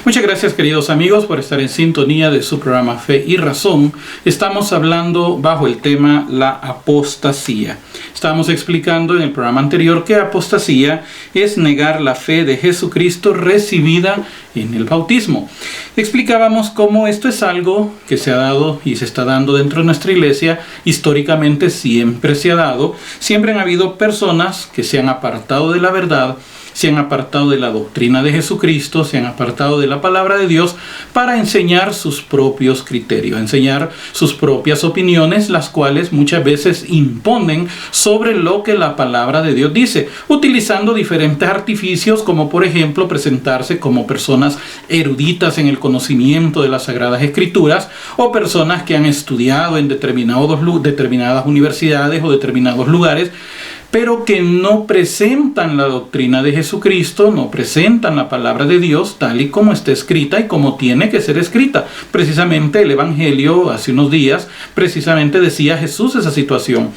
Muchas gracias, queridos amigos, por estar en sintonía de su programa Fe y Razón. Estamos hablando bajo el tema la apostasía. Estábamos explicando en el programa anterior que apostasía es negar la fe de Jesucristo recibida en el bautismo. Explicábamos cómo esto es algo que se ha dado y se está dando dentro de nuestra iglesia. Históricamente siempre se ha dado. Siempre han habido personas que se han apartado de la verdad, se han apartado de la doctrina de Jesucristo, se han apartado de la palabra de Dios para enseñar sus propios criterios, enseñar sus propias opiniones, las cuales muchas veces imponen sobre lo que la palabra de Dios dice, utilizando diferentes artificios, como por ejemplo presentarse como personas eruditas en el conocimiento de las Sagradas Escrituras, o personas que han estudiado en determinadas universidades o determinados lugares, pero que no presentan la doctrina de Jesucristo, no presentan la palabra de Dios tal y como está escrita y como tiene que ser escrita. Precisamente el Evangelio hace unos días, precisamente decía Jesús esa situación,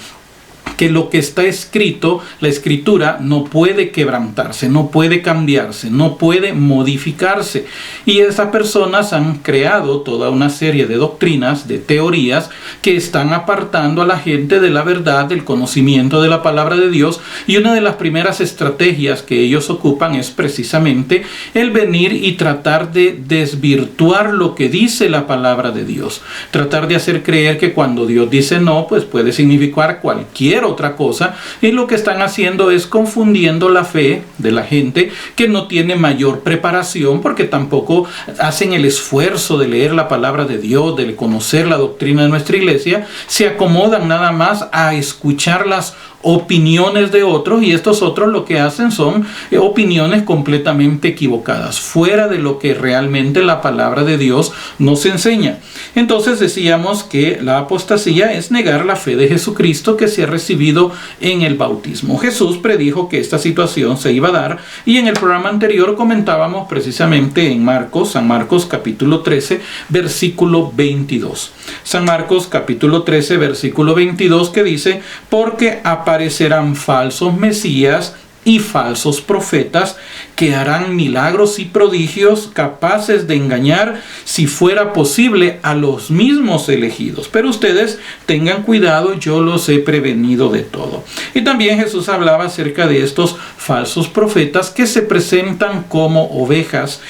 que lo que está escrito, la escritura, no puede quebrantarse, no puede cambiarse, no puede modificarse. Y esas personas han creado toda una serie de doctrinas, de teorías, que están apartando a la gente de la verdad, del conocimiento de la palabra de Dios. Y una de las primeras estrategias que ellos ocupan es precisamente el venir y tratar de desvirtuar lo que dice la palabra de Dios. Tratar de hacer creer que cuando Dios dice no, pues puede significar cualquier otra cosa, y lo que están haciendo es confundiendo la fe de la gente que no tiene mayor preparación, porque tampoco hacen el esfuerzo de leer la palabra de Dios, de conocer la doctrina de nuestra iglesia. Se acomodan nada más a escuchar las opiniones de otros, y estos otros lo que hacen son opiniones completamente equivocadas, fuera de lo que realmente la palabra de Dios nos enseña. Entonces decíamos que la apostasía es negar la fe de Jesucristo que se ha recibido en el bautismo. Jesús predijo que esta situación se iba a dar, y en el programa anterior comentábamos precisamente en San Marcos capítulo 13, versículo 22. San Marcos capítulo 13, versículo 22, que dice: porque aparecerán falsos mesías y falsos profetas que harán milagros y prodigios capaces de engañar, si fuera posible, a los mismos elegidos. Pero ustedes tengan cuidado, yo los he prevenido de todo. Y también Jesús hablaba acerca de estos falsos profetas que se presentan como ovejas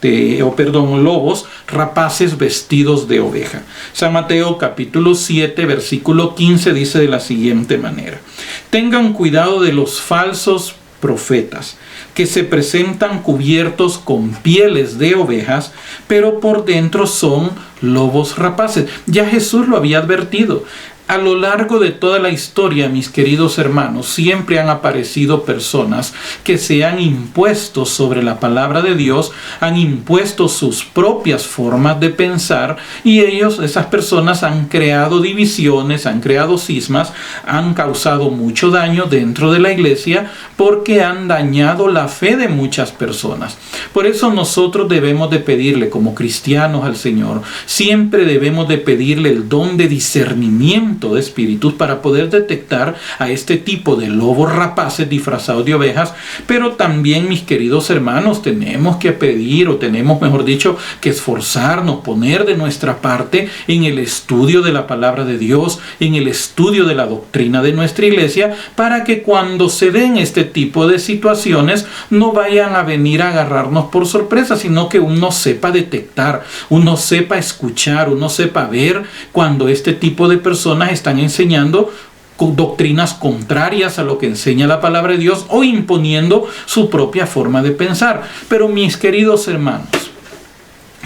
lobos rapaces vestidos de oveja. San Mateo capítulo 7, versículo 15 dice de la siguiente manera: tengan cuidado de los falsos profetas que se presentan cubiertos con pieles de ovejas, pero por dentro son lobos rapaces. Ya Jesús lo había advertido. A lo largo de toda la historia, mis queridos hermanos, siempre han aparecido personas que se han impuesto sobre la palabra de Dios, han impuesto sus propias formas de pensar, y esas personas han creado divisiones, han creado cismas, han causado mucho daño dentro de la iglesia porque han dañado la fe de muchas personas. Por eso nosotros debemos de pedirle como cristianos al Señor, siempre debemos de pedirle el don de discernimiento de espíritus para poder detectar a este tipo de lobos rapaces disfrazados de ovejas. Pero también, mis queridos hermanos, tenemos que pedir, o tenemos, mejor dicho, que esforzarnos, poner de nuestra parte en el estudio de la palabra de Dios, en el estudio de la doctrina de nuestra iglesia, para que cuando se den este tipo de situaciones no vayan a venir a agarrarnos por sorpresa, sino que uno sepa detectar, uno sepa escuchar, uno sepa ver cuando este tipo de personas están enseñando doctrinas contrarias a lo que enseña la palabra de Dios, o imponiendo su propia forma de pensar. Pero mis queridos hermanos,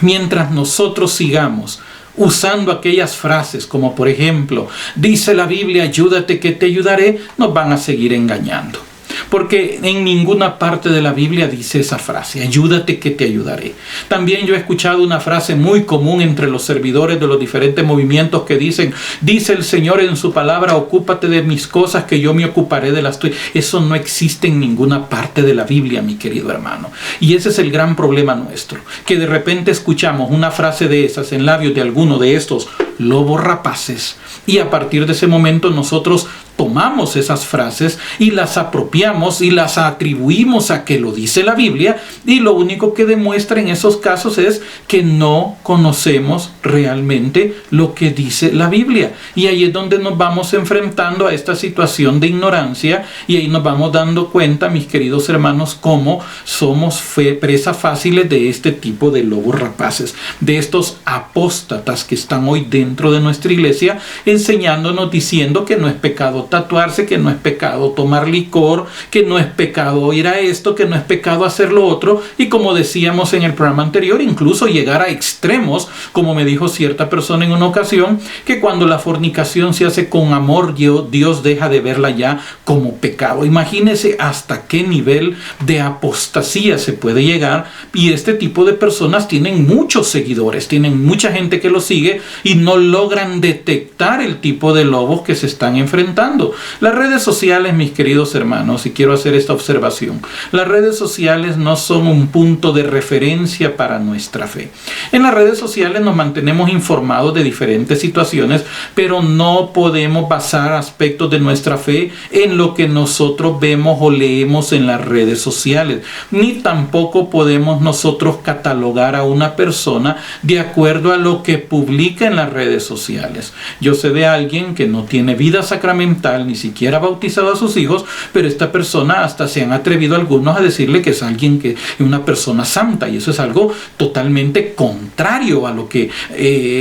mientras nosotros sigamos usando aquellas frases como por ejemplo, dice la Biblia, ayúdate que te ayudaré, nos van a seguir engañando. Porque en ninguna parte de la Biblia dice esa frase, ayúdate que te ayudaré. También yo he escuchado una frase muy común entre los servidores de los diferentes movimientos que dicen: dice el Señor en su palabra, ocúpate de mis cosas que yo me ocuparé de las tuyas. Eso no existe en ninguna parte de la Biblia, mi querido hermano. Y ese es el gran problema nuestro, que de repente escuchamos una frase de esas en labios de alguno de estos lobos rapaces, y a partir de ese momento nosotros tomamos esas frases y las apropiamos y las atribuimos a que lo dice la Biblia, y lo único que demuestra en esos casos es que no conocemos realmente lo que dice la Biblia. Y ahí es donde nos vamos enfrentando a esta situación de ignorancia, y ahí nos vamos dando cuenta, mis queridos hermanos, cómo somos presa fáciles de este tipo de lobos rapaces, de estos apóstatas que están hoy dentro de nuestra iglesia, enseñándonos, diciendo que no es pecado tatuarse, que no es pecado tomar licor, que no es pecado ir a esto, que no es pecado hacer lo otro, y como decíamos en el programa anterior, incluso llegar a extremos, como me dijo cierta persona en una ocasión, que cuando la fornicación se hace con amor, Dios deja de verla ya como pecado. Imagínense hasta qué nivel de apostasía se puede llegar, y este tipo de personas tienen muchos seguidores, tienen mucha gente que los sigue y no logran detectar el tipo de lobos que se están enfrentando. Las redes sociales, mis queridos hermanos, y quiero hacer esta observación, las redes sociales no son un punto de referencia para nuestra fe. En las redes sociales nos mantenemos informados de diferentes situaciones, pero no podemos basar aspectos de nuestra fe en lo que nosotros vemos o leemos en las redes sociales, ni tampoco podemos nosotros catalogar a una persona de acuerdo a lo que publica en las redes sociales. Yo sé de alguien que no tiene vida sacramental, ni siquiera ha bautizado a sus hijos, pero esta persona hasta se han atrevido algunos a decirle que es alguien que es una persona santa, y eso es algo totalmente contrario a lo que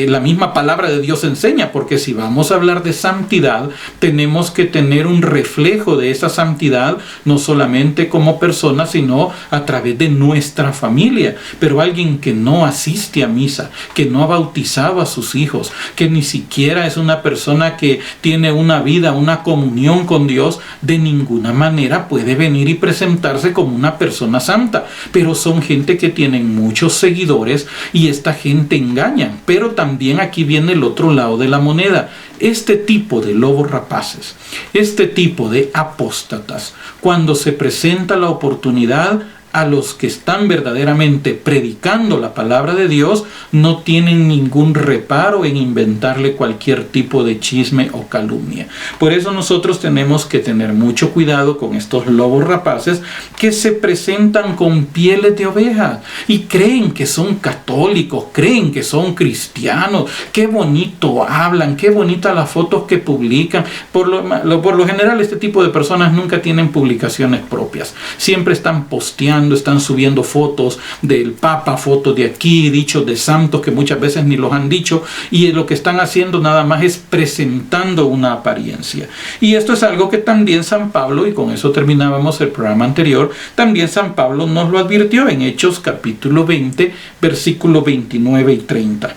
la misma palabra de Dios enseña, porque si vamos a hablar de santidad, tenemos que tener un reflejo de esa santidad, no solamente como persona, sino a través de nuestra familia. Pero alguien que no asiste a misa, que no ha bautizado a sus hijos, que ni siquiera es una persona que tiene una vida, una comunión con Dios, de ninguna manera puede venir y presentarse como una persona santa. Pero son gente que tienen muchos seguidores, y esta gente engaña. Pero también aquí viene el otro lado de la moneda. Este tipo de lobos rapaces, este tipo de apóstatas, cuando se presenta la oportunidad, a los que están verdaderamente predicando la palabra de Dios, no tienen ningún reparo en inventarle cualquier tipo de chisme o calumnia. Por eso nosotros tenemos que tener mucho cuidado con estos lobos rapaces que se presentan con pieles de oveja y creen que son católicos, creen que son cristianos. Qué bonito hablan, qué bonitas las fotos que publican. Por lo general, este tipo de personas nunca tienen publicaciones propias. Siempre están posteando, están subiendo fotos del Papa, fotos de aquí, dichos de santos que muchas veces ni los han dicho, y lo que están haciendo nada más es presentando una apariencia. Y esto es algo que también San Pablo, y con eso terminábamos el programa anterior, también San Pablo nos lo advirtió en Hechos capítulo 20, versículos 29 y 30.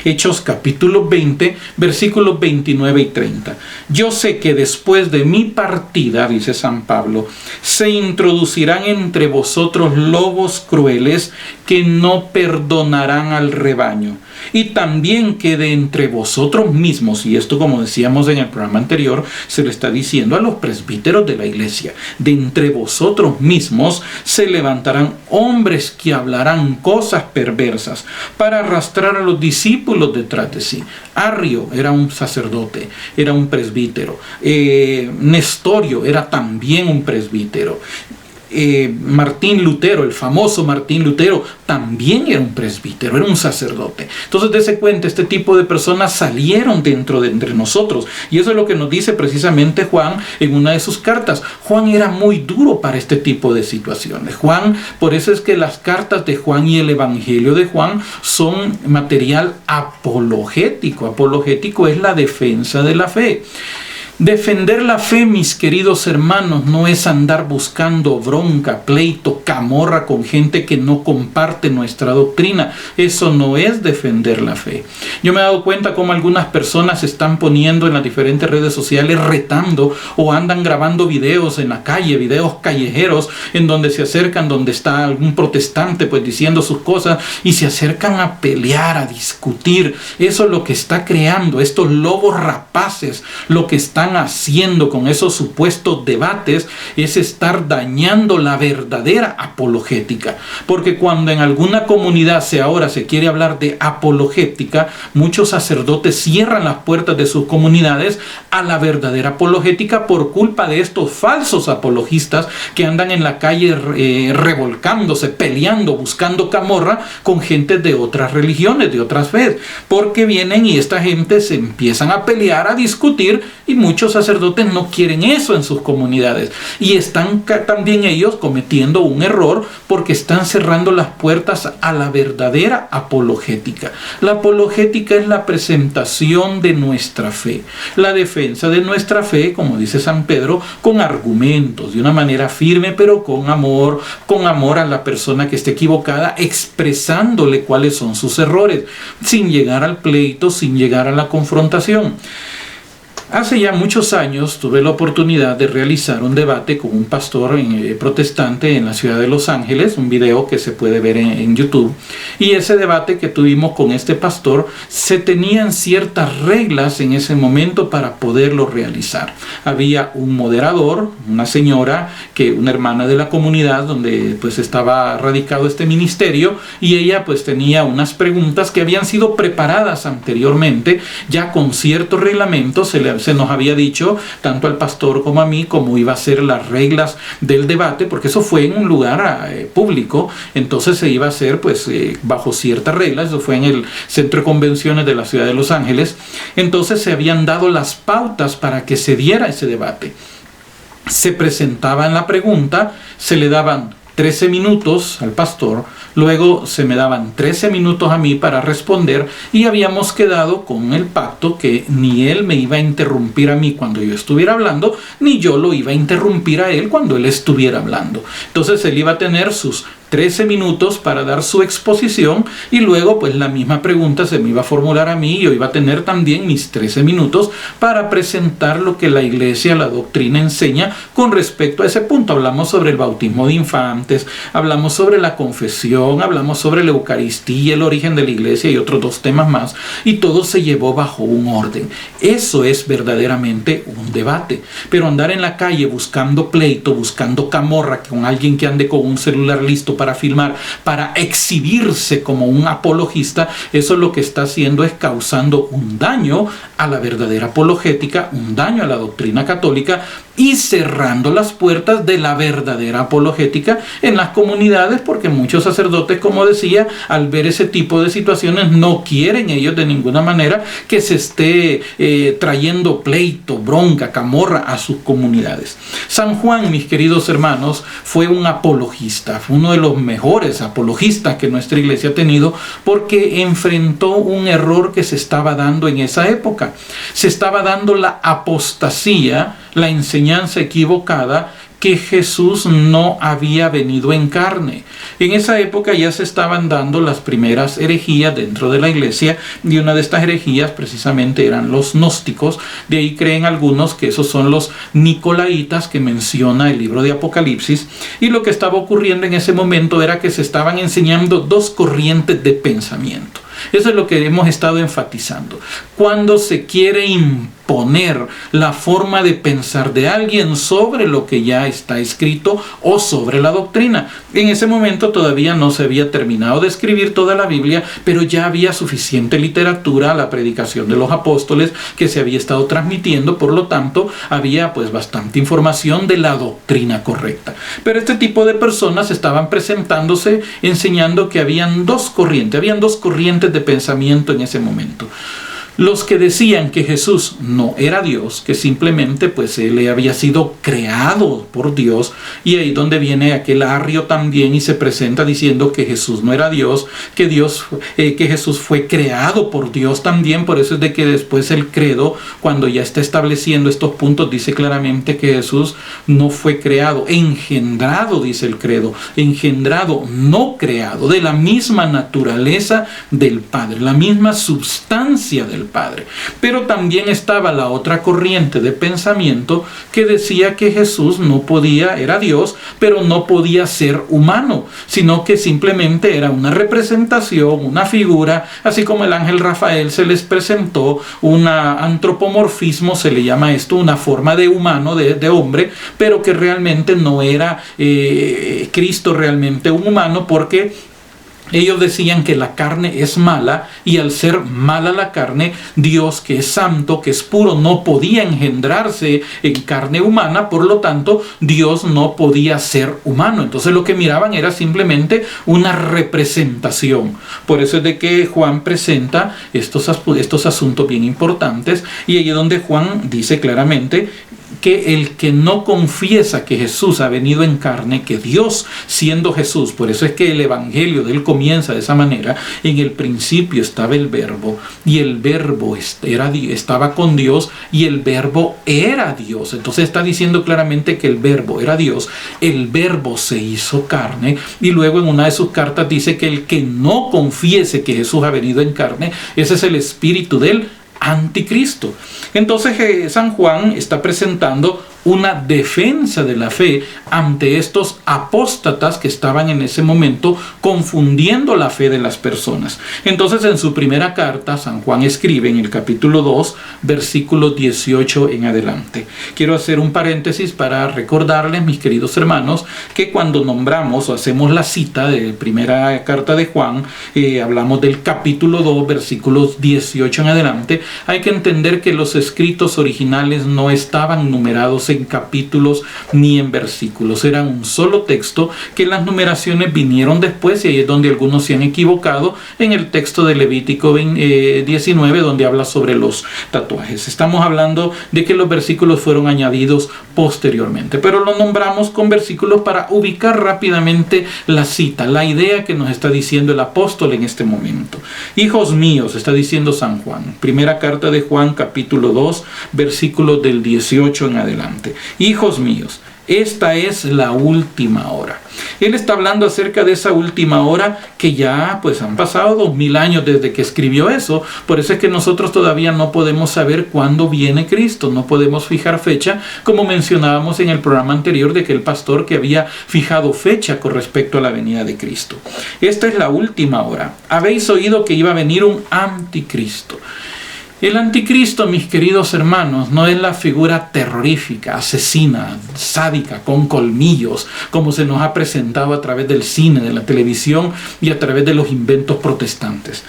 Hechos capítulo 20, versículos 29 y 30. Yo sé que después de mi partida, dice San Pablo, se introducirán entre vosotros lobos crueles que no perdonarán al rebaño. Y también que de entre vosotros mismos, y esto, como decíamos en el programa anterior, se lo está diciendo a los presbíteros de la iglesia, de entre vosotros mismos se levantarán hombres que hablarán cosas perversas para arrastrar a los discípulos detrás de sí. Arrio era un sacerdote, era un presbítero. Nestorio era también un presbítero. Martín Lutero, el famoso Martín Lutero, también era un presbítero, era un sacerdote. Entonces, dése cuenta, este tipo de personas salieron de entre nosotros, y eso es lo que nos dice precisamente Juan en una de sus cartas. Juan era muy duro para este tipo de situaciones. Por eso es que las cartas de Juan y el Evangelio de Juan son material apologético. Apologético es la defensa de la fe. Defender la fe, mis queridos hermanos, no es andar buscando bronca, pleito, camorra con gente que no comparte nuestra doctrina. Eso no es defender la fe. Yo me he dado cuenta cómo algunas personas se están poniendo en las diferentes redes sociales retando, o andan grabando videos en la calle, videos callejeros, en donde se acercan, donde está algún protestante pues diciendo sus cosas, y se acercan a pelear, a discutir. Eso es lo que está creando estos lobos rapaces, lo que están están haciendo con esos supuestos debates es estar dañando la verdadera apologética. Porque cuando en alguna comunidad ahora se quiere hablar de apologética, muchos sacerdotes cierran las puertas de sus comunidades a la verdadera apologética por culpa de estos falsos apologistas que andan en la calle revolcándose, peleando, buscando camorra con gente de otras religiones, de otras fes, porque vienen y esta gente se empiezan a pelear, a discutir, y muchos sacerdotes no quieren eso en sus comunidades, y están también ellos cometiendo un error porque están cerrando las puertas a la verdadera apologética. La apologética es la presentación de nuestra fe, la defensa de nuestra fe, como dice San Pedro, con argumentos, de una manera firme, pero con amor a la persona que esté equivocada, expresándole cuáles son sus errores, sin llegar al pleito, sin llegar a la confrontación. Hace ya muchos años tuve la oportunidad de realizar un debate con un pastor protestante en la ciudad de Los Ángeles, un video que se puede ver en YouTube, y ese debate que tuvimos con este pastor, se tenían ciertas reglas en ese momento para poderlo realizar. Había un moderador, una señora, una hermana de la comunidad donde pues estaba radicado este ministerio, y ella pues tenía unas preguntas que habían sido preparadas anteriormente, ya con ciertos reglamentos. Se nos había dicho, tanto al pastor como a mí, cómo iba a ser las reglas del debate, porque eso fue en un lugar público, entonces se iba a hacer pues bajo ciertas reglas. Eso fue en el Centro de Convenciones de la ciudad de Los Ángeles. Entonces se habían dado las pautas para que se diera ese debate. Se presentaba en la pregunta, se le daban 13 minutos al pastor, luego se me daban 13 minutos a mí para responder, y habíamos quedado con el pacto que ni él me iba a interrumpir a mí cuando yo estuviera hablando, ni yo lo iba a interrumpir a él cuando él estuviera hablando. Entonces él iba a tener sus 13 minutos para dar su exposición, y luego pues la misma pregunta se me iba a formular a mí, y yo iba a tener también mis 13 minutos para presentar lo que la iglesia, la doctrina enseña con respecto a ese punto. Hablamos sobre el bautismo de infantes, hablamos sobre la confesión, hablamos sobre la Eucaristía, el origen de la iglesia y otros 2 temas más, y todo se llevó bajo un orden. Eso es verdaderamente un debate. Pero andar en la calle buscando pleito, buscando camorra con alguien que ande con un celular listo para filmar, para exhibirse como un apologista, eso lo que está haciendo es causando un daño a la verdadera apologética, un daño a la doctrina católica, y cerrando las puertas de la verdadera apologética en las comunidades, porque muchos sacerdotes, como decía, al ver ese tipo de situaciones, no quieren ellos de ninguna manera que se esté trayendo pleito, bronca, camorra a sus comunidades. San Juan, mis queridos hermanos, fue un apologista, fue uno de los mejores apologistas que nuestra iglesia ha tenido, porque enfrentó un error que se estaba dando en esa época. Se estaba dando la apostasía, la enseñanza equivocada, que Jesús no había venido en carne. En esa época ya se estaban dando las primeras herejías dentro de la iglesia, y una de estas herejías precisamente eran los gnósticos. De ahí creen algunos que esos son los nicolaitas que menciona el libro de Apocalipsis, y lo que estaba ocurriendo en ese momento era que se estaban enseñando 2 corrientes de pensamiento. Eso es lo que hemos estado enfatizando. Cuando se quiere imponer la forma de pensar de alguien sobre lo que ya está escrito o sobre la doctrina. En ese momento todavía no se había terminado de escribir toda la Biblia, pero ya había suficiente literatura, la predicación de los apóstoles que se había estado transmitiendo, por lo tanto había pues bastante información de la doctrina correcta. Pero este tipo de personas estaban presentándose enseñando que habían 2 corrientes de pensamiento en ese momento. Los que decían que Jesús no era Dios, que simplemente pues él había sido creado por Dios, y ahí donde viene aquel arrio también y se presenta diciendo que Jesús no era Dios, que Jesús fue creado por Dios también. Por eso es de que después el credo, cuando ya está estableciendo estos puntos, dice claramente que Jesús no fue creado, engendrado, dice el credo, engendrado, no creado, de la misma naturaleza del Padre, la misma substancia del Padre. Pero también estaba la otra corriente de pensamiento que decía que Jesús no podía, era Dios, pero no podía ser humano, sino que simplemente era una representación, una figura, así como el ángel Rafael se les presentó un antropomorfismo, se le llama esto, una forma de humano, de hombre, pero que realmente no era Cristo realmente un humano, porque ellos decían que la carne es mala, y al ser mala la carne, Dios, que es santo, que es puro, no podía engendrarse en carne humana. Por lo tanto, Dios no podía ser humano. Entonces lo que miraban era simplemente una representación. Por eso es de que Juan presenta estos asuntos bien importantes, y ahí es donde Juan dice claramente que el que no confiesa que Jesús ha venido en carne, que Dios siendo Jesús, por eso es que el evangelio de él comienza de esa manera: en el principio estaba el verbo, y el verbo estaba con Dios, y el verbo era Dios. Entonces está diciendo claramente que el verbo era Dios, el verbo se hizo carne, y luego en una de sus cartas dice que el que no confiese que Jesús ha venido en carne, ese es el espíritu del anticristo. Entonces San Juan está presentando una defensa de la fe ante estos apóstatas que estaban en ese momento confundiendo la fe de las personas. Entonces, en su primera carta, San Juan escribe en el capítulo 2, versículo 18 en adelante. Quiero hacer un paréntesis para recordarles, mis queridos hermanos, que cuando nombramos o hacemos la cita de la primera carta de Juan, hablamos del capítulo 2, versículos 18 en adelante. Hay que entender que los escritos originales no estaban numerados en capítulos ni en versículos, eran un solo texto, que las numeraciones vinieron después, y ahí es donde algunos se han equivocado en el texto de Levítico 19, donde habla sobre los tatuajes. Estamos hablando de que los versículos fueron añadidos posteriormente, pero lo nombramos con versículos para ubicar rápidamente la cita, la idea que nos está diciendo el apóstol en este momento. Hijos míos, está diciendo San Juan, primera carta de Juan, capítulo 2, versículos del 18 en adelante. Hijos míos, esta es la última hora. Él está hablando acerca de esa última hora, que ya pues han pasado 2000 años desde que escribió eso. Por eso es que nosotros todavía no podemos saber cuándo viene Cristo, no podemos fijar fecha, como mencionábamos en el programa anterior de que el pastor que había fijado fecha con respecto a la venida de Cristo. Esta es la última hora. Habéis oído que iba a venir un anticristo. El anticristo, mis queridos hermanos, no es la figura terrorífica, asesina, sádica, con colmillos, como se nos ha presentado a través del cine, de la televisión y a través de los inventos protestantes.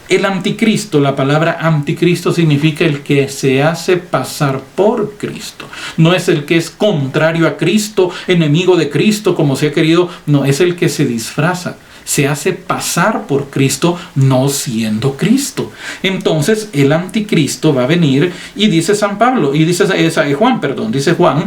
El anticristo, la palabra anticristo significa el que se hace pasar por Cristo. No es el que es contrario a Cristo, enemigo de Cristo, como se ha querido, no, es el que se disfraza. Se hace pasar por Cristo no siendo Cristo. Entonces el anticristo va a venir, y dice San Pablo, y dice Juan,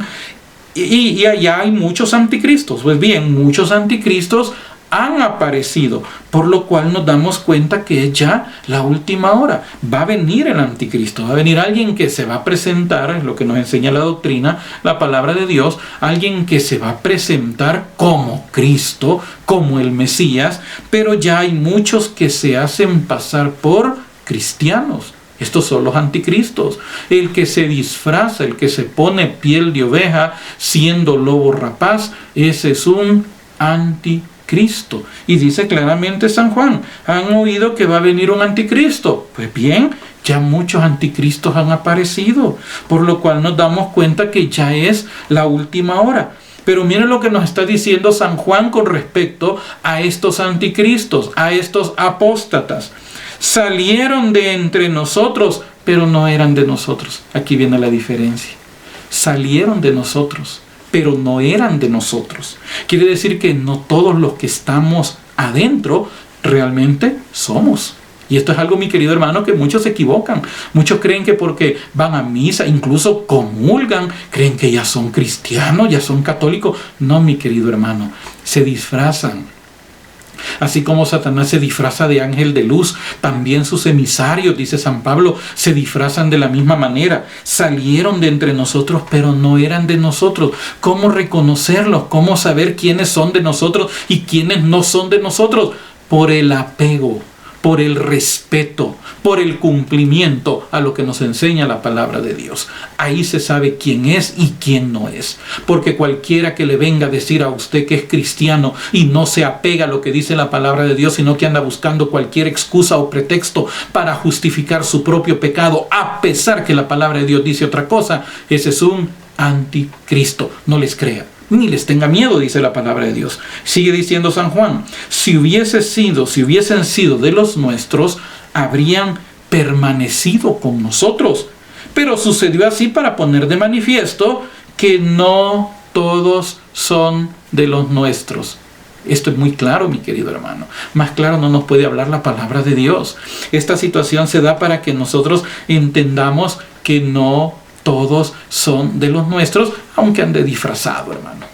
y allá hay muchos anticristos. Pues bien, muchos anticristos han aparecido, por lo cual nos damos cuenta que es ya la última hora. Va a venir el anticristo, va a venir alguien que se va a presentar, es lo que nos enseña la doctrina, la palabra de Dios, alguien que se va a presentar como Cristo, como el Mesías, pero ya hay muchos que se hacen pasar por cristianos. Estos son los anticristos. El que se disfraza, el que se pone piel de oveja siendo lobo rapaz, ese es un anticristo. Y dice claramente San Juan, han oído que va a venir un anticristo. Pues bien, ya muchos anticristos han aparecido, por lo cual nos damos cuenta que ya es la última hora. Pero miren lo que nos está diciendo San Juan con respecto a estos anticristos, a estos apóstatas. Salieron de entre nosotros, pero no eran de nosotros. Aquí viene la diferencia. Salieron de nosotros, pero no eran de nosotros. Quiere decir que no todos los que estamos adentro realmente somos. Y esto es algo, mi querido hermano, que muchos se equivocan. Muchos creen que porque van a misa, incluso comulgan, creen que ya son cristianos, ya son católicos. No, mi querido hermano, se disfrazan. Así como Satanás se disfraza de ángel de luz, también sus emisarios, dice San Pablo, se disfrazan de la misma manera. Salieron de entre nosotros, pero no eran de nosotros. ¿Cómo reconocerlos? ¿Cómo saber quiénes son de nosotros y quiénes no son de nosotros? Por el apego por el respeto, por el cumplimiento a lo que nos enseña la palabra de Dios. Ahí se sabe quién es y quién no es. Porque cualquiera que le venga a decir a usted que es cristiano y no se apega a lo que dice la palabra de Dios, sino que anda buscando cualquier excusa o pretexto para justificar su propio pecado, a pesar que la palabra de Dios dice otra cosa, ese es un anticristo. No les crea, ni les tenga miedo, dice la palabra de Dios. Sigue diciendo San Juan: si hubiesen sido de los nuestros, habrían permanecido con nosotros. Pero sucedió así para poner de manifiesto que no todos son de los nuestros. Esto es muy claro, mi querido hermano. Más claro no nos puede hablar la palabra de Dios. Esta situación se da para que nosotros entendamos que no todos son de los nuestros, aunque ande disfrazado, hermano.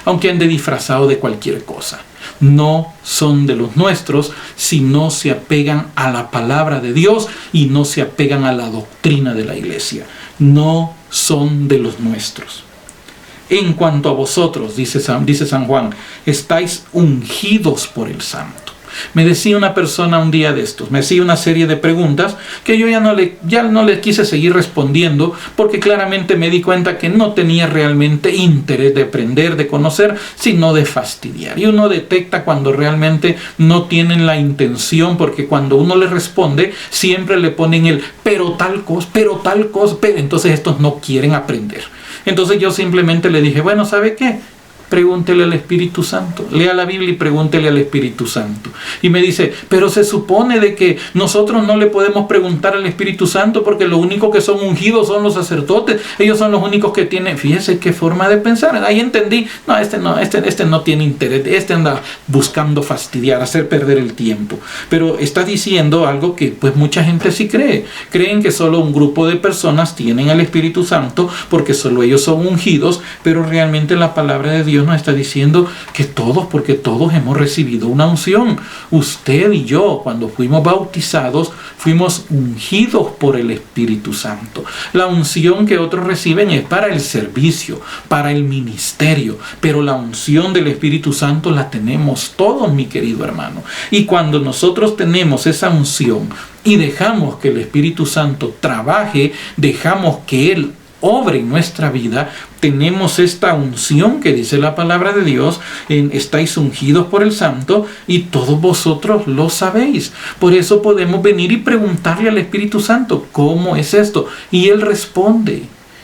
Aunque ande disfrazado de cualquier cosa. No son de los nuestros si no se apegan a la palabra de Dios y no se apegan a la doctrina de la iglesia. No son de los nuestros. En cuanto a vosotros, dice San Juan, estáis ungidos por el Santo. Me decía una persona un día de estos, me hacía una serie de preguntas que yo ya no le quise seguir respondiendo, porque claramente me di cuenta que no tenía realmente interés de aprender, de conocer, sino de fastidiar. Y uno detecta cuando realmente no tienen la intención, porque cuando uno le responde, siempre le ponen el pero tal cosa, pero entonces estos no quieren aprender. Entonces yo simplemente le dije, bueno, ¿sabe qué? Pregúntele al Espíritu Santo. Lea la Biblia y pregúntele al Espíritu Santo. Y me dice, pero se supone de que nosotros no le podemos preguntar al Espíritu Santo porque lo único que son ungidos son los sacerdotes. Ellos son los únicos que tienen. Fíjese qué forma de pensar. Ahí entendí. No, este no tiene interés. Este anda buscando fastidiar, hacer perder el tiempo. Pero está diciendo algo que pues mucha gente sí cree. Creen que solo un grupo de personas tienen al Espíritu Santo porque solo ellos son ungidos, pero realmente la palabra de Dios nos está diciendo que todos, porque todos hemos recibido una unción. Usted y yo, cuando fuimos bautizados, fuimos ungidos por el Espíritu Santo. La unción que otros reciben es para el servicio, para el ministerio, pero la unción del Espíritu Santo la tenemos todos, mi querido hermano. Y cuando nosotros tenemos esa unción y dejamos que el Espíritu Santo trabaje, dejamos que Él obre en nuestra vida, tenemos esta unción que dice la palabra de Dios, estáis ungidos por el Santo y todos vosotros lo sabéis. Por eso podemos venir y preguntarle al Espíritu Santo, ¿cómo es esto? Y Él responde.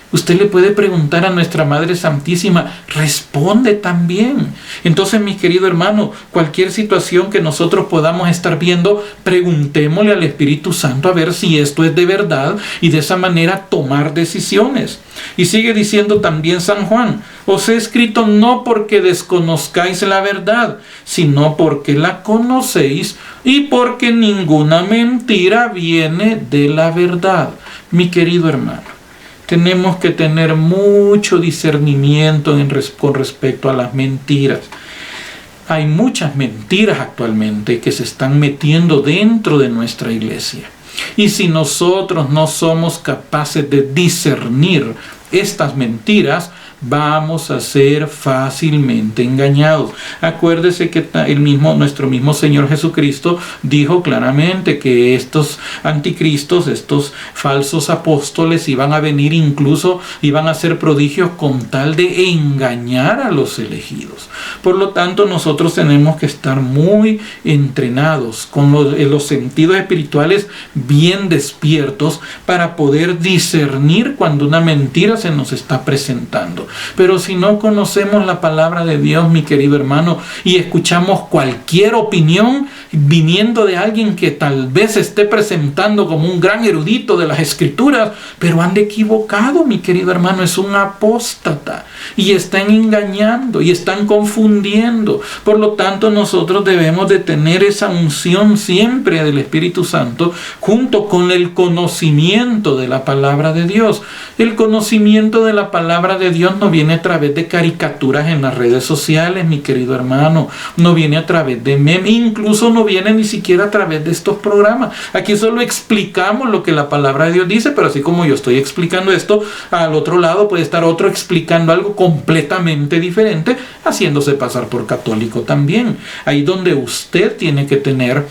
Usted le puede preguntar a nuestra Madre Santísima, responde también. Entonces, mi querido hermano, cualquier situación que nosotros podamos estar viendo, preguntémosle al Espíritu Santo a ver si esto es de verdad y de esa manera tomar decisiones. Y sigue diciendo también San Juan, os he escrito no porque desconozcáis la verdad, sino porque la conocéis y porque ninguna mentira viene de la verdad. Mi querido hermano, tenemos que tener mucho discernimiento con respecto a las mentiras. Hay muchas mentiras actualmente que se están metiendo dentro de nuestra iglesia. Y si nosotros no somos capaces de discernir estas mentiras, vamos a ser fácilmente engañados. Acuérdese que nuestro mismo Señor Jesucristo dijo claramente que estos anticristos, estos falsos apóstoles iban a venir, incluso iban a hacer prodigios con tal de engañar a los elegidos. Por lo tanto, nosotros tenemos que estar muy entrenados, con los sentidos espirituales bien despiertos para poder discernir cuando una mentira se nos está presentando. Pero si no conocemos la palabra de Dios, mi querido hermano, y escuchamos cualquier opinión viniendo de alguien que tal vez esté presentando como un gran erudito de las Escrituras, pero anda equivocado, mi querido hermano, es un apóstata y están engañando y están confundiendo. Por lo tanto, nosotros debemos de tener esa unción siempre del Espíritu Santo junto con el conocimiento de la palabra de Dios. El conocimiento de la palabra de Dios no viene a través de caricaturas en las redes sociales, mi querido hermano. No viene a través de memes, incluso no viene ni siquiera a través de estos programas. Aquí solo explicamos lo que la palabra de Dios dice, pero así como yo estoy explicando esto, al otro lado puede estar otro explicando algo completamente diferente, haciéndose pasar por católico también. Ahí donde usted tiene que tener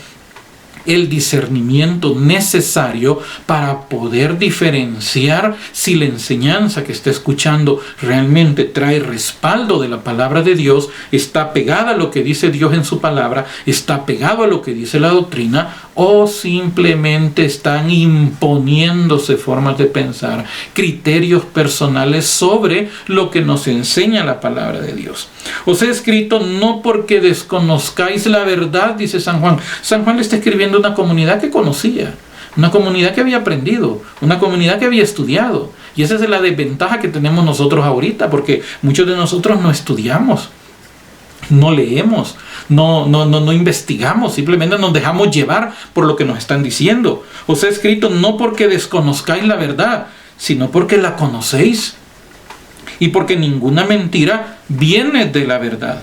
el discernimiento necesario para poder diferenciar si la enseñanza que está escuchando realmente trae respaldo de la palabra de Dios, está pegada a lo que dice Dios en su palabra, está pegado a lo que dice la doctrina, o simplemente están imponiéndose formas de pensar, criterios personales sobre lo que nos enseña la palabra de Dios. Os he escrito no porque desconozcáis la verdad, dice San Juan. San Juan le está escribiendo a una comunidad que conocía, una comunidad que había aprendido, una comunidad que había estudiado. Y esa es la desventaja que tenemos nosotros ahorita, porque muchos de nosotros no estudiamos, no leemos, no investigamos, simplemente nos dejamos llevar por lo que nos están diciendo. Os he escrito no porque desconozcáis la verdad, sino porque la conocéis, y porque ninguna mentira viene de la verdad.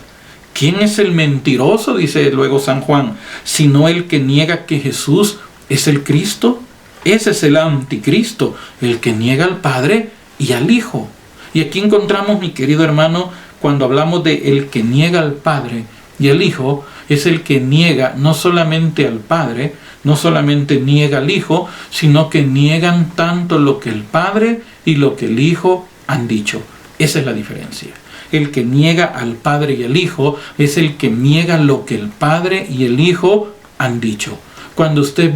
¿Quién es el mentiroso?, dice luego San Juan, sino el que niega que Jesús es el Cristo. Ese es el anticristo, el que niega al Padre y al Hijo. Y aquí encontramos, mi querido hermano, cuando hablamos de el que niega al Padre y al Hijo, es el que niega no solamente al Padre, no solamente niega al Hijo, sino que niegan tanto lo que el Padre y lo que el Hijo han dicho. Esa es la diferencia. El que niega al Padre y al Hijo es el que niega lo que el Padre y el Hijo han dicho. Cuando usted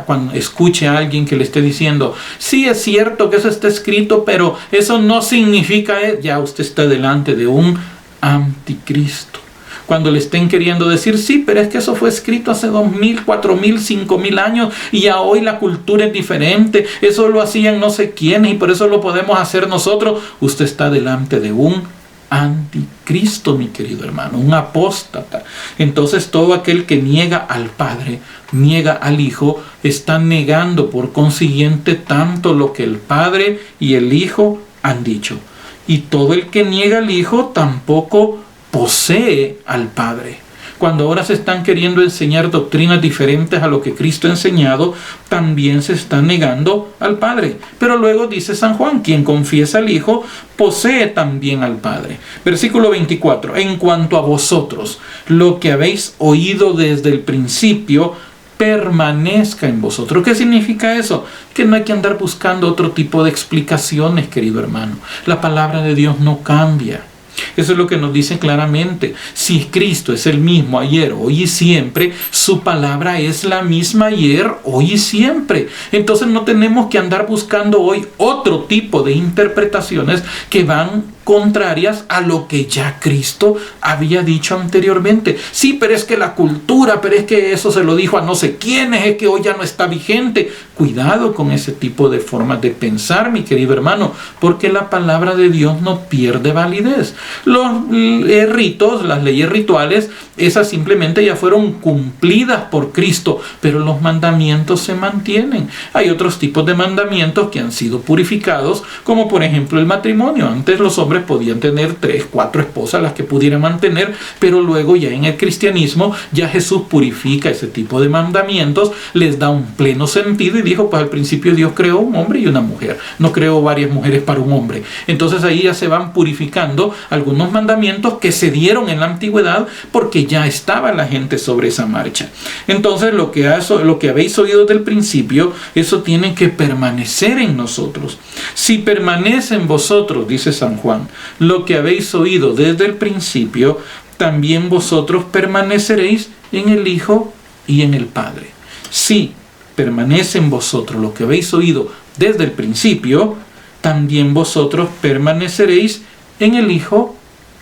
cuando escuche a alguien que le esté diciendo, sí es cierto que eso está escrito, pero eso no significa, ya usted está delante de un anticristo. Cuando le estén queriendo decir, sí, pero es que eso fue escrito hace 2000, 4000, 5000 años y ya hoy la cultura es diferente, eso lo hacían no sé quiénes y por eso lo podemos hacer nosotros. Usted está delante de un anticristo, mi querido hermano, un apóstata. Entonces todo aquel que niega al Padre, niega al Hijo, está negando por consiguiente tanto lo que el Padre y el Hijo han dicho. Y todo el que niega al Hijo tampoco posee al Padre. Cuando ahora se están queriendo enseñar doctrinas diferentes a lo que Cristo ha enseñado, también se está negando al Padre. Pero luego dice San Juan, quien confiesa al Hijo, posee también al Padre. Versículo 24, en cuanto a vosotros, lo que habéis oído desde el principio, permanezca en vosotros. ¿Qué significa eso? Que no hay que andar buscando otro tipo de explicaciones, querido hermano. La palabra de Dios no cambia. Eso es lo que nos dice claramente. Si Cristo es el mismo ayer, hoy y siempre, su palabra es la misma ayer, hoy y siempre. Entonces no tenemos que andar buscando hoy otro tipo de interpretaciones que van contrarias a lo que ya Cristo había dicho anteriormente. Sí, pero es que la cultura, pero es que eso se lo dijo a no sé quiénes, es que hoy ya no está vigente. Cuidado con ese tipo de formas de pensar, mi querido hermano, porque la palabra de Dios no pierde validez. Los ritos, las leyes rituales, esas simplemente ya fueron cumplidas por Cristo, pero los mandamientos se mantienen. Hay otros tipos de mandamientos que han sido purificados, como por ejemplo el matrimonio. Antes los hombres podían tener 3, 4 esposas, las que pudieran mantener, pero luego ya en el cristianismo ya Jesús purifica ese tipo de mandamientos, les da un pleno sentido y dijo, pues al principio Dios creó un hombre y una mujer, no creó varias mujeres para un hombre. Entonces ahí ya se van purificando algunos mandamientos que se dieron en la antigüedad porque ya estaba la gente sobre esa marcha. Entonces lo que habéis oído del principio, eso tiene que permanecer en nosotros. Si permanece en vosotros, dice San Juan, lo que habéis oído desde el principio, también vosotros permaneceréis en el Hijo y en el Padre. Si permanece en vosotros lo que habéis oído desde el principio, también vosotros permaneceréis en el Hijo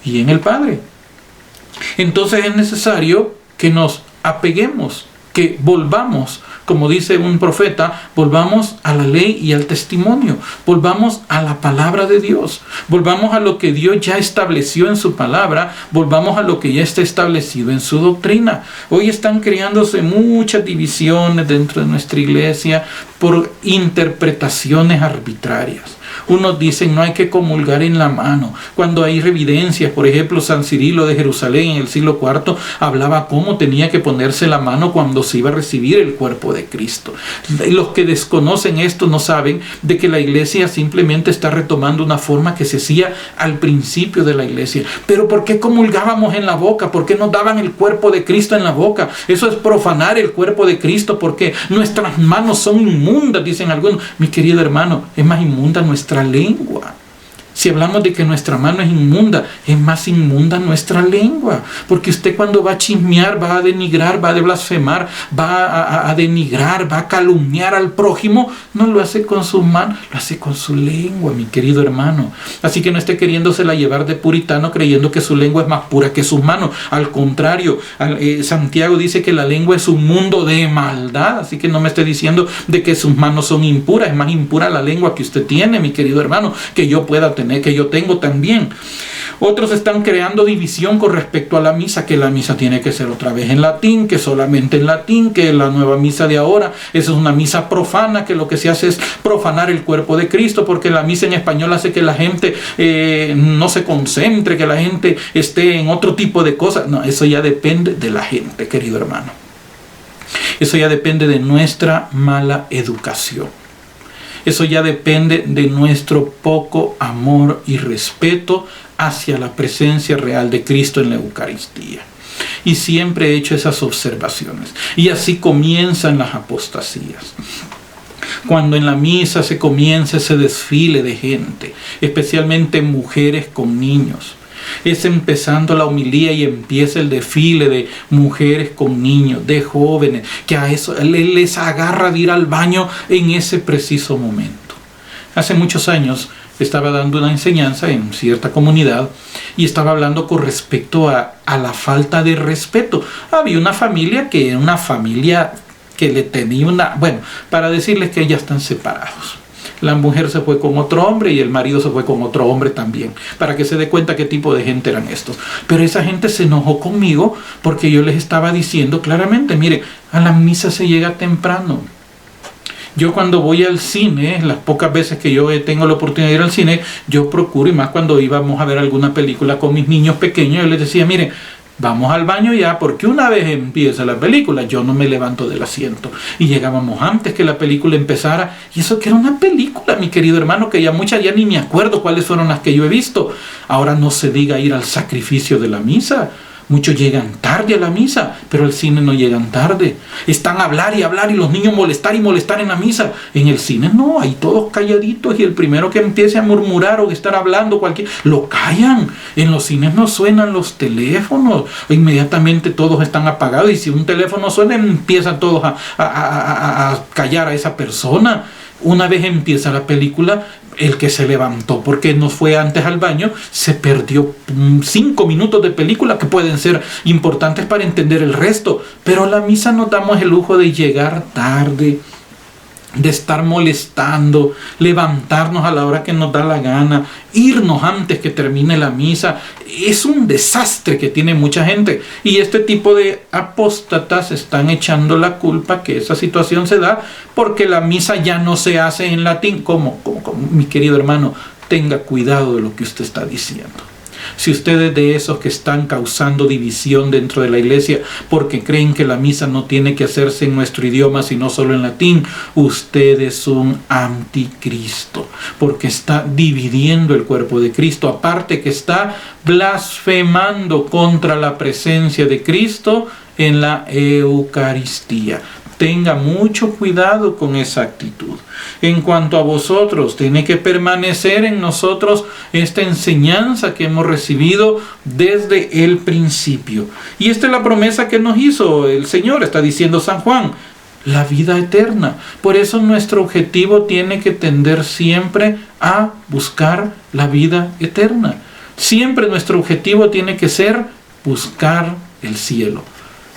y en el Padre. Entonces es necesario que nos apeguemos, que volvamos, como dice un profeta, volvamos a la ley y al testimonio, volvamos a la palabra de Dios, volvamos a lo que Dios ya estableció en su palabra, volvamos a lo que ya está establecido en su doctrina. Hoy están creándose muchas divisiones dentro de nuestra iglesia por interpretaciones arbitrarias. Unos dicen no hay que comulgar en la mano, cuando hay evidencias. Por ejemplo, San Cirilo de Jerusalén en el siglo IV hablaba cómo tenía que ponerse la mano cuando se iba a recibir el cuerpo de Cristo. Los que desconocen esto no saben de que la iglesia simplemente está retomando una forma que se hacía al principio de la iglesia. Pero ¿por qué comulgábamos en la boca? ¿Por qué nos daban el cuerpo de Cristo en la boca? Eso es profanar el cuerpo de Cristo, porque nuestras manos son inmundas, dicen algunos. Mi querido hermano, es más inmunda nuestra lengua. Si hablamos de que nuestra mano es inmunda, es más inmunda nuestra lengua. Porque usted cuando va a chismear, va a denigrar, va a blasfemar, va a denigrar, va a calumniar al prójimo, no lo hace con sus manos, lo hace con su lengua, mi querido hermano. Así que no esté queriéndosela llevar de puritano creyendo que su lengua es más pura que sus manos. Al contrario, Santiago dice que la lengua es un mundo de maldad. Así que no me esté diciendo de que sus manos son impuras. Es más impura la lengua que usted tiene, mi querido hermano, que yo pueda tener, que yo tengo también. Otros están creando división con respecto a la misa, que la misa tiene que ser otra vez en latín, que solamente en latín, que la nueva misa de ahora, esa es una misa profana, que lo que se hace es profanar el cuerpo de Cristo, porque la misa en español hace que la gente no se concentre, que la gente esté en otro tipo de cosas. No, eso ya depende de la gente, querido hermano. Eso ya depende de nuestra mala educación. Eso ya depende de nuestro poco amor y respeto hacia la presencia real de Cristo en la Eucaristía. Y siempre he hecho esas observaciones. Y así comienzan las apostasías. Cuando en la misa se comienza ese desfile de gente, especialmente mujeres con niños. Es empezando la homilía y empieza el desfile de mujeres con niños, de jóvenes, que a eso les agarra de ir al baño en ese preciso momento. Hace muchos años estaba dando una enseñanza en cierta comunidad y estaba hablando con respecto a la falta de respeto. Había una familia que era una familia que le tenía para decirles que ya están separados. La mujer se fue con otro hombre y el marido se fue con otro hombre también, para que se dé cuenta qué tipo de gente eran estos. Pero esa gente se enojó conmigo porque yo les estaba diciendo claramente, mire, a la misa se llega temprano. Yo cuando voy al cine, las pocas veces que yo tengo la oportunidad de ir al cine, yo procuro, y más cuando íbamos a ver alguna película con mis niños pequeños, yo les decía, mire, vamos al baño ya, porque una vez empieza la película, yo no me levanto del asiento. Y llegábamos antes que la película empezara, y eso que era una película, mi querido hermano, que ya muchas ya ni me acuerdo cuáles fueron las que yo he visto. Ahora no se diga ir al sacrificio de la misa. Muchos llegan tarde a la misa, pero al cine no llegan tarde. Están a hablar y los niños molestar y molestar en la misa. En el cine no, hay todos calladitos y el primero que empiece a murmurar o estar hablando lo callan. En los cines no suenan los teléfonos, inmediatamente todos están apagados y si un teléfono suena empiezan todos a callar a esa persona. Una vez empieza la película, el que se levantó porque no fue antes al baño, se perdió 5 minutos de película que pueden ser importantes para entender el resto. Pero a la misa nos damos el lujo de llegar tarde, de estar molestando, levantarnos a la hora que nos da la gana, irnos antes que termine la misa. Es un desastre que tiene mucha gente. Y este tipo de apóstatas están echando la culpa que esa situación se da porque la misa ya no se hace en latín. ¿Cómo? Mi querido hermano, tenga cuidado de lo que usted está diciendo. Si usted es de esos que están causando división dentro de la iglesia porque creen que la misa no tiene que hacerse en nuestro idioma sino solo en latín, usted es un anticristo porque está dividiendo el cuerpo de Cristo, aparte que está blasfemando contra la presencia de Cristo en la Eucaristía. Tenga mucho cuidado con esa actitud. En cuanto a vosotros, tiene que permanecer en nosotros esta enseñanza que hemos recibido desde el principio. Y esta es la promesa que nos hizo el Señor, está diciendo San Juan, la vida eterna. Por eso nuestro objetivo tiene que tender siempre a buscar la vida eterna. Siempre nuestro objetivo tiene que ser buscar el cielo.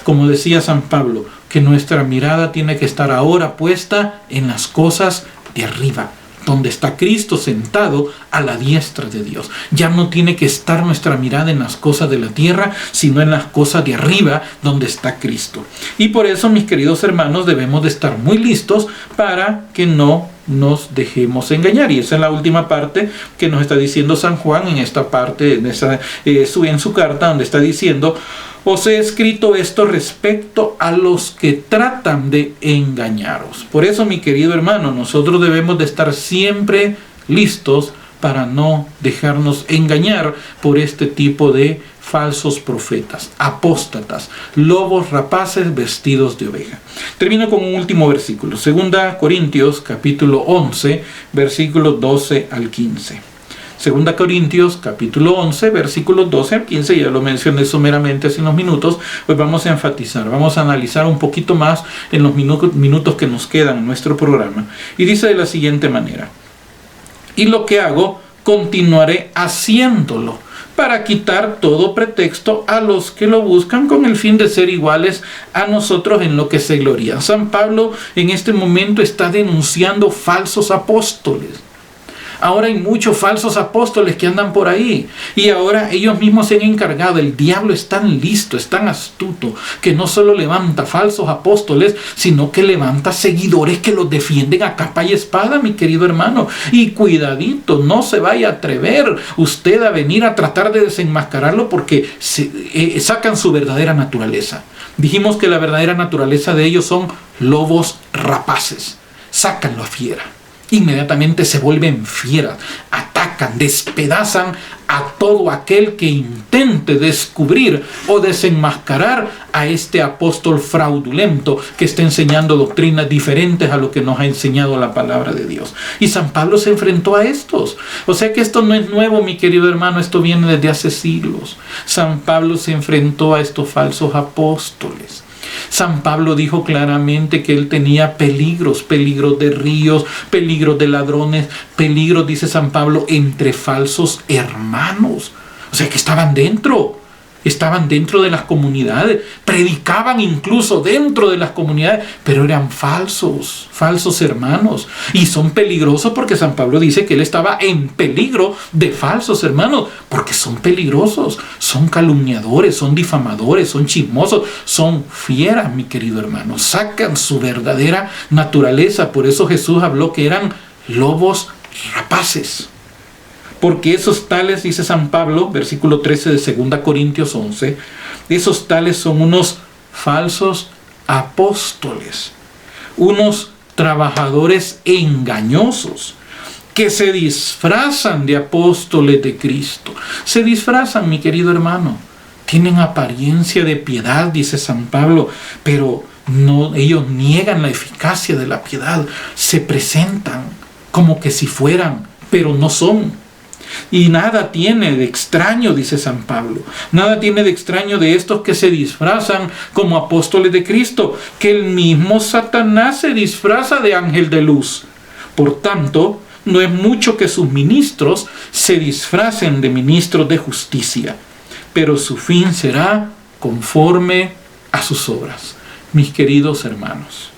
Como decía San Pablo, que nuestra mirada tiene que estar ahora puesta en las cosas de arriba, donde está Cristo sentado a la diestra de Dios. Ya no tiene que estar nuestra mirada en las cosas de la tierra, sino en las cosas de arriba, donde está Cristo. Y por eso, mis queridos hermanos, debemos de estar muy listos para que no nos dejemos engañar. Y esa es la última parte que nos está diciendo San Juan en esta parte, en su carta, donde está diciendo: os he escrito esto respecto a los que tratan de engañaros. Por eso, mi querido hermano, nosotros debemos de estar siempre listos para no dejarnos engañar por este tipo de falsos profetas, apóstatas, lobos rapaces vestidos de oveja. Termino con un último versículo, 2 Corintios capítulo 11, versículos 12 al 15. 2 Corintios capítulo 11, versículos 12 al 15, ya lo mencioné someramente hace unos minutos. Pues vamos a enfatizar, vamos a analizar un poquito más en los minutos que nos quedan en nuestro programa. Y dice de la siguiente manera: y lo que hago, continuaré haciéndolo, para quitar todo pretexto a los que lo buscan con el fin de ser iguales a nosotros en lo que se glorían. San Pablo en este momento está denunciando falsos apóstoles. Ahora hay muchos falsos apóstoles que andan por ahí, y ahora ellos mismos se han encargado. El diablo es tan listo, es tan astuto, que no solo levanta falsos apóstoles, sino que levanta seguidores que los defienden a capa y espada, mi querido hermano. Y cuidadito, no se vaya a atrever usted a venir a tratar de desenmascararlo, porque sacan su verdadera naturaleza. Dijimos que la verdadera naturaleza de ellos son lobos rapaces. Sácanlo a fiera. Inmediatamente se vuelven fieras, atacan, despedazan a todo aquel que intente descubrir o desenmascarar a este apóstol fraudulento que está enseñando doctrinas diferentes a lo que nos ha enseñado la palabra de Dios. Y San Pablo se enfrentó a estos. O sea que esto no es nuevo, mi querido hermano, esto viene desde hace siglos. San Pablo se enfrentó a estos falsos apóstoles. San Pablo dijo claramente que él tenía peligros de ríos, peligros de ladrones, peligros, dice San Pablo, entre falsos hermanos. O sea que estaban dentro de las comunidades, predicaban incluso dentro de las comunidades, pero eran falsos hermanos. Y son peligrosos porque San Pablo dice que él estaba en peligro de falsos hermanos, porque son peligrosos, son calumniadores, son difamadores, son chismosos, son fieras, mi querido hermano, sacan su verdadera naturaleza. Por eso Jesús habló que eran lobos rapaces. Porque esos tales, dice San Pablo, versículo 13 de 2 Corintios 11, esos tales son unos falsos apóstoles, unos trabajadores engañosos, que se disfrazan de apóstoles de Cristo. Se disfrazan, mi querido hermano. Tienen apariencia de piedad, dice San Pablo, pero no, ellos niegan la eficacia de la piedad. Se presentan como que si fueran, pero no son. Y nada tiene de extraño, dice San Pablo. Nada tiene de extraño de estos que se disfrazan como apóstoles de Cristo, que el mismo Satanás se disfraza de ángel de luz. Por tanto, no es mucho que sus ministros se disfracen de ministros de justicia, pero su fin será conforme a sus obras. Mis queridos hermanos,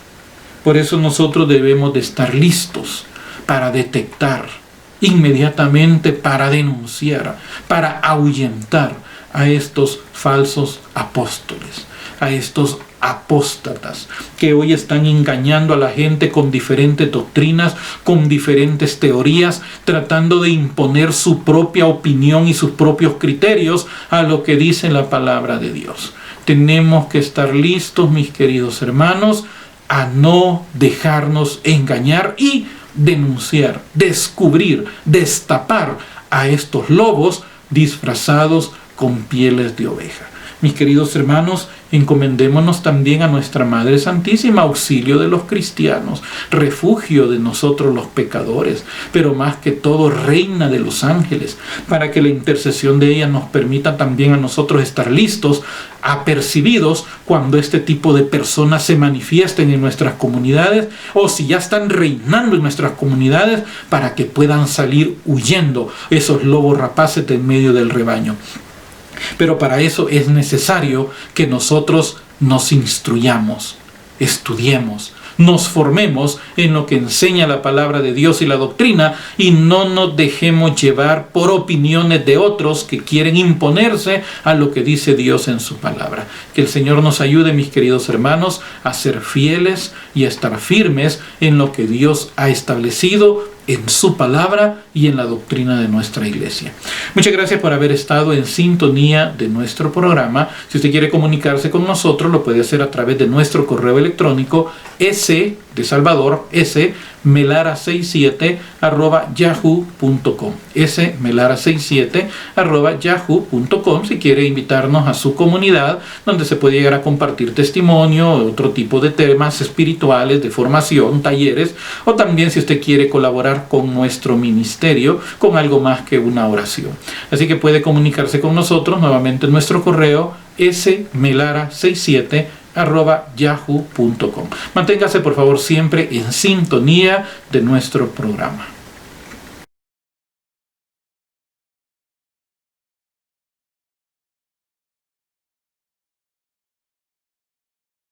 por eso nosotros debemos de estar listos para detectar inmediatamente, para denunciar, para ahuyentar a estos falsos apóstoles, a estos apóstatas que hoy están engañando a la gente con diferentes doctrinas, con diferentes teorías, tratando de imponer su propia opinión y sus propios criterios a lo que dice la palabra de Dios. Tenemos que estar listos, mis queridos hermanos, a no dejarnos engañar y denunciar, descubrir, destapar a estos lobos disfrazados con pieles de oveja. Mis queridos hermanos, encomendémonos también a nuestra Madre Santísima, auxilio de los cristianos, refugio de nosotros los pecadores, pero más que todo reina de los ángeles, para que la intercesión de ella nos permita también a nosotros estar listos, apercibidos cuando este tipo de personas se manifiesten en nuestras comunidades, o si ya están reinando en nuestras comunidades, para que puedan salir huyendo esos lobos rapaces en medio del rebaño. Pero para eso es necesario que nosotros nos instruyamos, estudiemos, nos formemos en lo que enseña la palabra de Dios y la doctrina, y no nos dejemos llevar por opiniones de otros que quieren imponerse a lo que dice Dios en su palabra. Que el Señor nos ayude, mis queridos hermanos, a ser fieles y a estar firmes en lo que Dios ha establecido en su palabra y en la doctrina de nuestra iglesia. Muchas gracias por haber estado en sintonía de nuestro programa. Si usted quiere comunicarse con nosotros, lo puede hacer a través de nuestro correo electrónico s de Salvador, smelara67@yahoo.com, smelara67@yahoo.com. Si quiere invitarnos a su comunidad, donde se puede llegar a compartir testimonio, otro tipo de temas espirituales, de formación, talleres, o también si usted quiere colaborar con nuestro ministerio con algo más que una oración. Así que puede comunicarse con nosotros nuevamente en nuestro correo smelara67@yahoo.com. Manténgase por favor siempre en sintonía de nuestro programa.